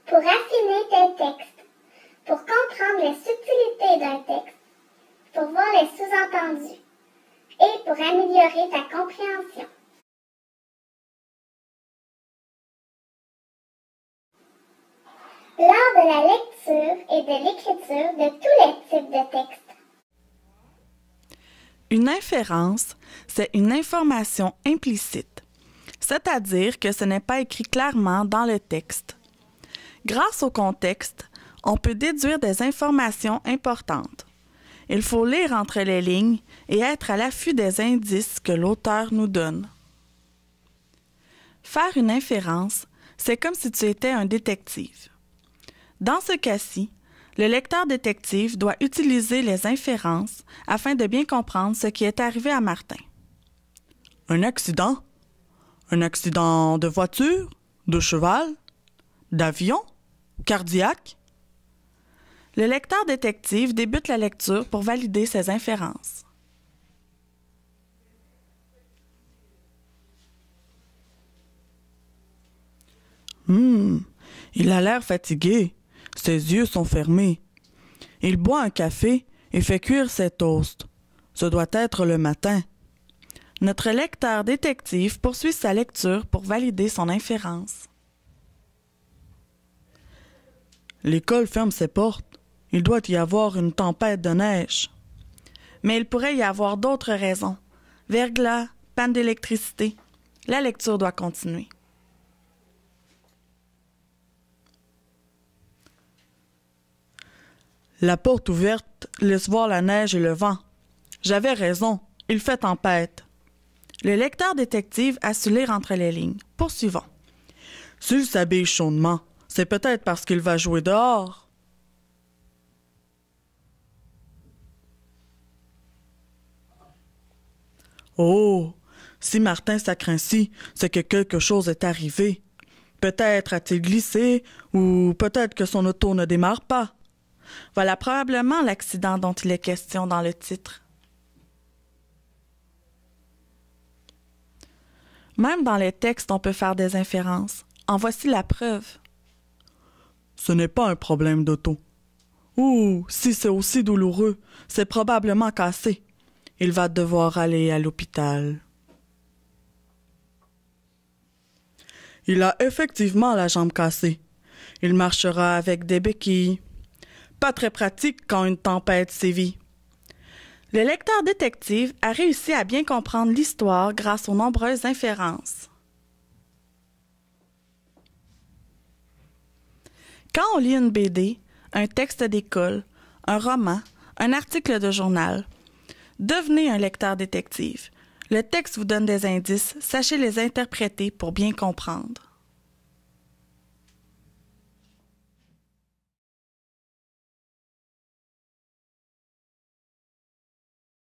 pour affiner tes textes, pour comprendre les subtilités d'un texte, pour voir les sous-entendus et pour améliorer ta compréhension. Lors de la lecture et de l'écriture de tous les types de textes. Une inférence, c'est une information implicite, c'est-à-dire que ce n'est pas écrit clairement dans le texte. Grâce au contexte, on peut déduire des informations importantes. Il faut lire entre les lignes et être à l'affût des indices que l'auteur nous donne. Faire une inférence, c'est comme si tu étais un détective. Dans ce cas-ci, le lecteur détective doit utiliser les inférences afin de bien comprendre ce qui est arrivé à Martin. Un accident? Un accident de voiture? De cheval? D'avion? Cardiaque? Le lecteur détective débute la lecture pour valider ses inférences. Il a l'air fatigué. Ses yeux sont fermés. Il boit un café et fait cuire ses toasts. Ce doit être le matin. Notre lecteur détective poursuit sa lecture pour valider son inférence. L'école ferme ses portes. Il doit y avoir une tempête de neige. Mais il pourrait y avoir d'autres raisons. Verglas, panne d'électricité. La lecture doit continuer. La porte ouverte laisse voir la neige et le vent. J'avais raison, il fait tempête. Le lecteur détective a su lire entre les lignes. Poursuivons. S'il s'habille chaudement, c'est peut-être parce qu'il va jouer dehors. Oh, si Martin sacre ainsi, c'est que quelque chose est arrivé. Peut-être a-t-il glissé, ou peut-être que son auto ne démarre pas. Voilà probablement l'accident dont il est question dans le titre. Même dans les textes, on peut faire des inférences. En voici la preuve. Ce n'est pas un problème d'auto. Ou, si c'est aussi douloureux, c'est probablement cassé. Il va devoir aller à l'hôpital. Il a effectivement la jambe cassée. Il marchera avec des béquilles. Pas très pratique quand une tempête sévit. Le lecteur détective a réussi à bien comprendre l'histoire grâce aux nombreuses inférences. Quand on lit une BD, un texte d'école, un roman, un article de journal, devenez un lecteur détective. Le texte vous donne des indices, sachez les interpréter pour bien comprendre.